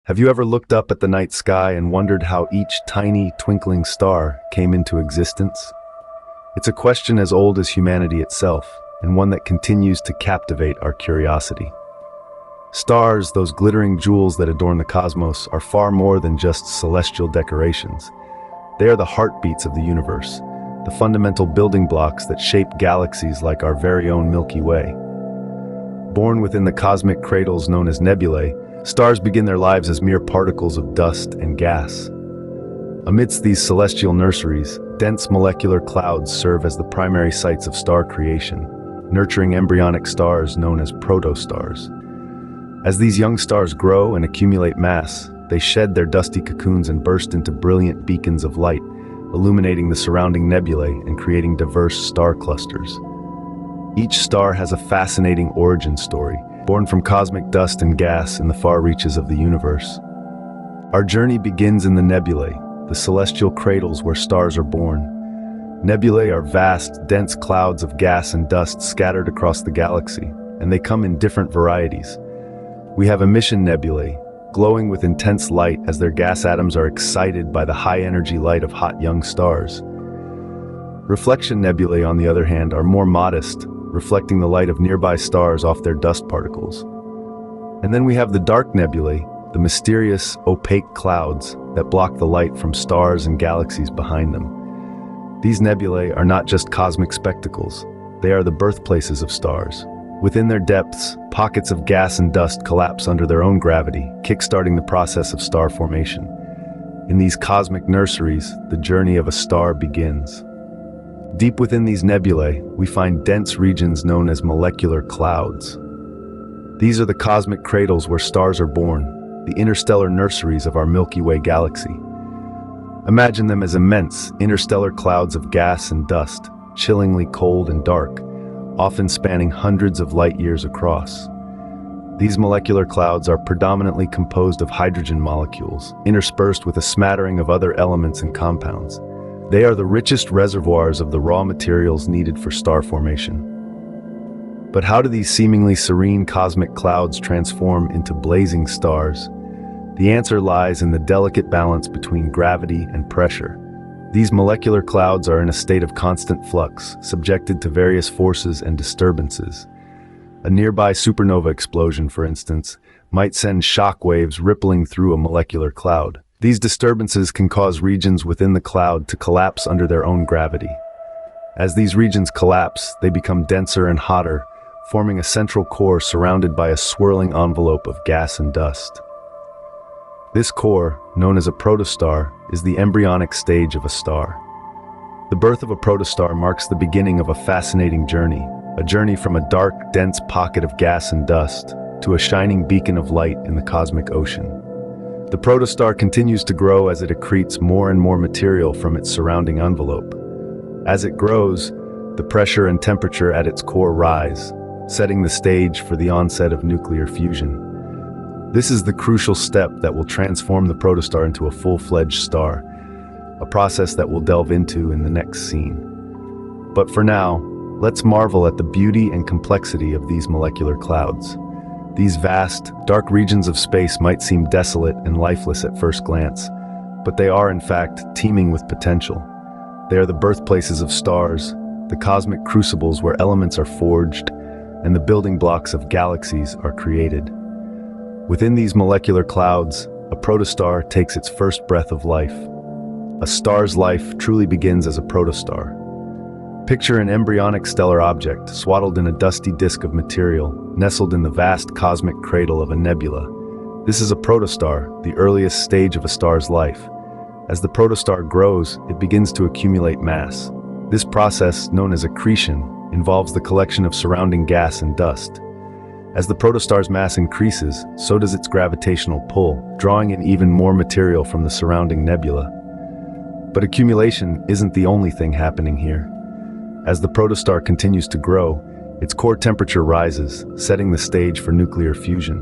Have you ever looked up at the night sky and wondered how each tiny, twinkling star came into existence? It's a question as old as humanity itself, and one that continues to captivate our curiosity. Stars, those glittering jewels that adorn the cosmos, are far more than just celestial decorations. They are the heartbeats of the universe, the fundamental building blocks that shape galaxies like our very own Milky Way. Born within the cosmic cradles known as nebulae, stars begin their lives as mere particles of dust and gas. Amidst these celestial nurseries, dense molecular clouds serve as the primary sites of star creation, nurturing embryonic stars known as protostars. As these young stars grow and accumulate mass, they shed their dusty cocoons and burst into brilliant beacons of light, illuminating the surrounding nebulae and creating diverse star clusters. Each star has a fascinating origin story, born from cosmic dust and gas in the far reaches of the universe. Our journey begins in the nebulae, the celestial cradles where stars are born. Nebulae are vast, dense clouds of gas and dust scattered across the galaxy, and they come in different varieties. We have emission nebulae, glowing with intense light as their gas atoms are excited by the high-energy light of hot young stars. Reflection nebulae, on the other hand, are more modest, reflecting the light of nearby stars off their dust particles. And then we have the dark nebulae, the mysterious, opaque clouds that block the light from stars and galaxies behind them. These nebulae are not just cosmic spectacles, they are the birthplaces of stars. Within their depths, pockets of gas and dust collapse under their own gravity, kickstarting the process of star formation. In these cosmic nurseries, the journey of a star begins. Deep within these nebulae, we find dense regions known as molecular clouds. These are the cosmic cradles where stars are born, the interstellar nurseries of our Milky Way galaxy. Imagine them as immense, interstellar clouds of gas and dust, chillingly cold and dark, often spanning hundreds of light years across. These molecular clouds are predominantly composed of hydrogen molecules, interspersed with a smattering of other elements and compounds. They are the richest reservoirs of the raw materials needed for star formation. But how do these seemingly serene cosmic clouds transform into blazing stars? The answer lies in the delicate balance between gravity and pressure. These molecular clouds are in a state of constant flux, subjected to various forces and disturbances. A nearby supernova explosion, for instance, might send shock waves rippling through a molecular cloud. These disturbances can cause regions within the cloud to collapse under their own gravity. As these regions collapse, they become denser and hotter, forming a central core surrounded by a swirling envelope of gas and dust. This core, known as a protostar, is the embryonic stage of a star. The birth of a protostar marks the beginning of a fascinating journey, a journey from a dark, dense pocket of gas and dust to a shining beacon of light in the cosmic ocean. The protostar continues to grow as it accretes more and more material from its surrounding envelope. As it grows, the pressure and temperature at its core rise, setting the stage for the onset of nuclear fusion. This is the crucial step that will transform the protostar into a full-fledged star, a process that we'll delve into in the next scene. But for now, let's marvel at the beauty and complexity of these molecular clouds. These vast, dark regions of space might seem desolate and lifeless at first glance, but they are in fact teeming with potential. They are the birthplaces of stars, the cosmic crucibles where elements are forged, and the building blocks of galaxies are created. Within these molecular clouds, a protostar takes its first breath of life. A star's life truly begins as a protostar. Picture an embryonic stellar object swaddled in a dusty disk of material, nestled in the vast cosmic cradle of a nebula. This is a protostar, the earliest stage of a star's life. As the protostar grows, it begins to accumulate mass. This process, known as accretion, involves the collection of surrounding gas and dust. As the protostar's mass increases, so does its gravitational pull, drawing in even more material from the surrounding nebula. But accumulation isn't the only thing happening here. As the protostar continues to grow, its core temperature rises, setting the stage for nuclear fusion.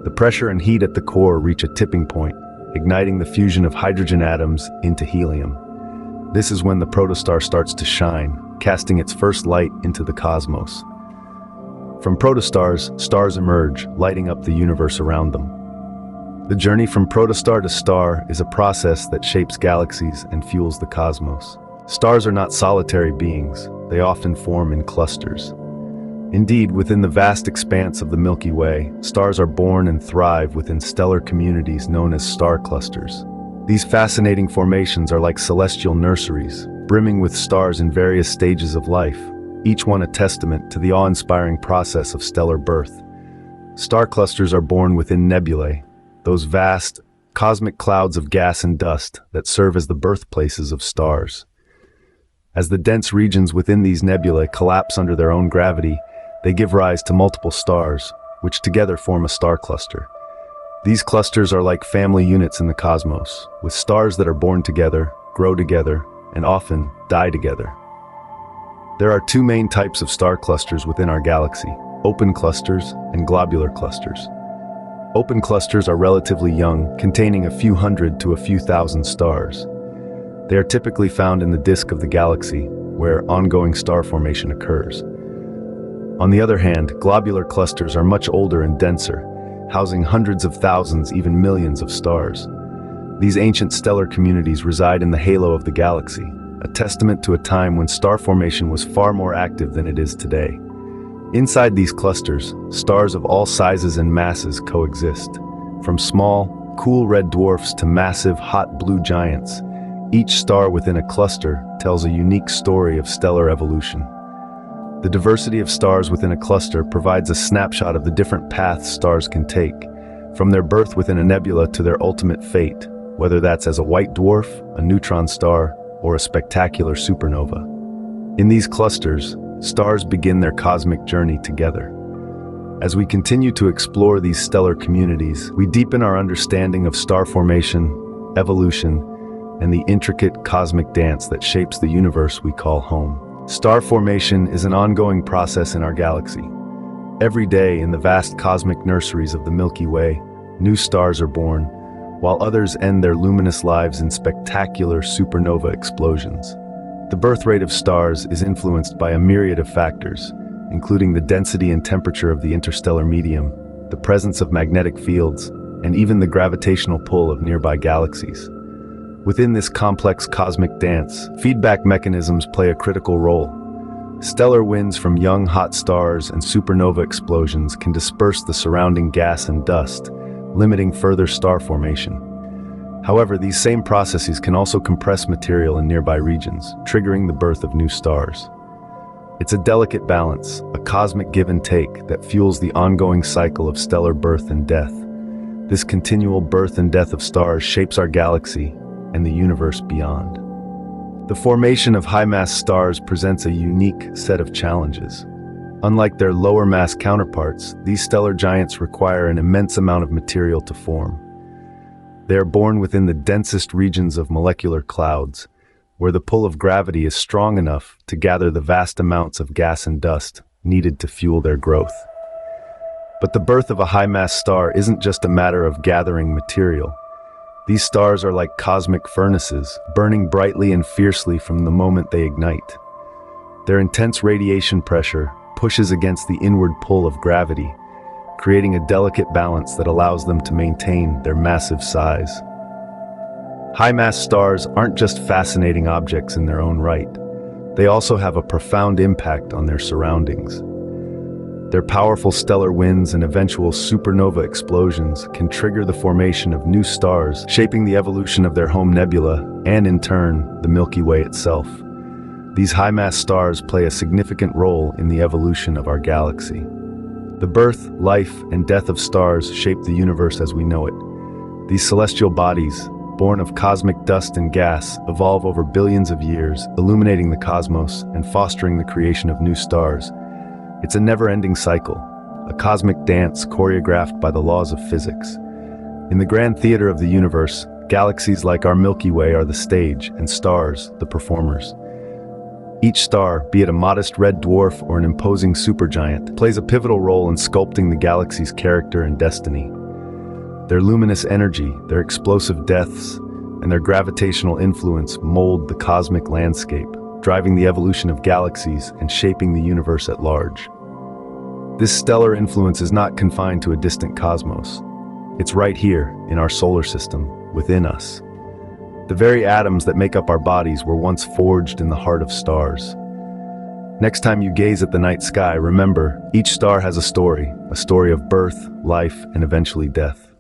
The pressure and heat at the core reach a tipping point, igniting the fusion of hydrogen atoms into helium. This is when the protostar starts to shine, casting its first light into the cosmos. From protostars, stars emerge, lighting up the universe around them. The journey from protostar to star is a process that shapes galaxies and fuels the cosmos. Stars are not solitary beings. They often form in clusters. Indeed, within the vast expanse of the Milky Way, stars are born and thrive within stellar communities known as star clusters. These fascinating formations are like celestial nurseries, brimming with stars in various stages of life, each one a testament to the awe-inspiring process of stellar birth. Star clusters are born within nebulae, those vast, cosmic clouds of gas and dust that serve as the birthplaces of stars. As the dense regions within these nebulae collapse under their own gravity, they give rise to multiple stars, which together form a star cluster. These clusters are like family units in the cosmos, with stars that are born together, grow together, and often die together. There are two main types of star clusters within our galaxy: open clusters and globular clusters. Open clusters are relatively young, containing a few hundred to a few thousand stars. They are typically found in the disk of the galaxy, where ongoing star formation occurs. On the other hand, globular clusters are much older and denser, housing hundreds of thousands, even millions of stars. These ancient stellar communities reside in the halo of the galaxy, a testament to a time when star formation was far more active than it is today. Inside these clusters, stars of all sizes and masses coexist. From small, cool red dwarfs to massive, hot blue giants, each star within a cluster tells a unique story of stellar evolution. The diversity of stars within a cluster provides a snapshot of the different paths stars can take, from their birth within a nebula to their ultimate fate, whether that's as a white dwarf, a neutron star, or a spectacular supernova. In these clusters, stars begin their cosmic journey together. As we continue to explore these stellar communities, we deepen our understanding of star formation, evolution, and the intricate cosmic dance that shapes the universe we call home. Star formation is an ongoing process in our galaxy. Every day in the vast cosmic nurseries of the Milky Way, new stars are born, while others end their luminous lives in spectacular supernova explosions. The birth rate of stars is influenced by a myriad of factors, including the density and temperature of the interstellar medium, the presence of magnetic fields, and even the gravitational pull of nearby galaxies. Within this complex cosmic dance, feedback mechanisms play a critical role. Stellar winds from young hot stars and supernova explosions can disperse the surrounding gas and dust, limiting further star formation. However, these same processes can also compress material in nearby regions, triggering the birth of new stars. It's a delicate balance, a cosmic give and take that fuels the ongoing cycle of stellar birth and death. This continual birth and death of stars shapes our galaxy and the universe beyond. The formation of high-mass stars presents a unique set of challenges. Unlike their lower-mass counterparts, these stellar giants require an immense amount of material to form. They are born within the densest regions of molecular clouds, where the pull of gravity is strong enough to gather the vast amounts of gas and dust needed to fuel their growth. But the birth of a high-mass star isn't just a matter of gathering material. These stars are like cosmic furnaces, burning brightly and fiercely from the moment they ignite. Their intense radiation pressure pushes against the inward pull of gravity, creating a delicate balance that allows them to maintain their massive size. High-mass stars aren't just fascinating objects in their own right. They also have a profound impact on their surroundings. Their powerful stellar winds and eventual supernova explosions can trigger the formation of new stars, shaping the evolution of their home nebula and, in turn, the Milky Way itself. These high-mass stars play a significant role in the evolution of our galaxy. The birth, life, and death of stars shape the universe as we know it. These celestial bodies, born of cosmic dust and gas, evolve over billions of years, illuminating the cosmos and fostering the creation of new stars. It's a never-ending cycle, a cosmic dance choreographed by the laws of physics. In the grand theater of the universe, galaxies like our Milky Way are the stage and stars the performers. Each star, be it a modest red dwarf or an imposing supergiant, plays a pivotal role in sculpting the galaxy's character and destiny. Their luminous energy, their explosive deaths, and their gravitational influence mold the cosmic landscape, driving the evolution of galaxies and shaping the universe at large. This stellar influence is not confined to a distant cosmos. It's right here, in our solar system, within us. The very atoms that make up our bodies were once forged in the heart of stars. Next time you gaze at the night sky, remember, each star has a story of birth, life, and eventually death.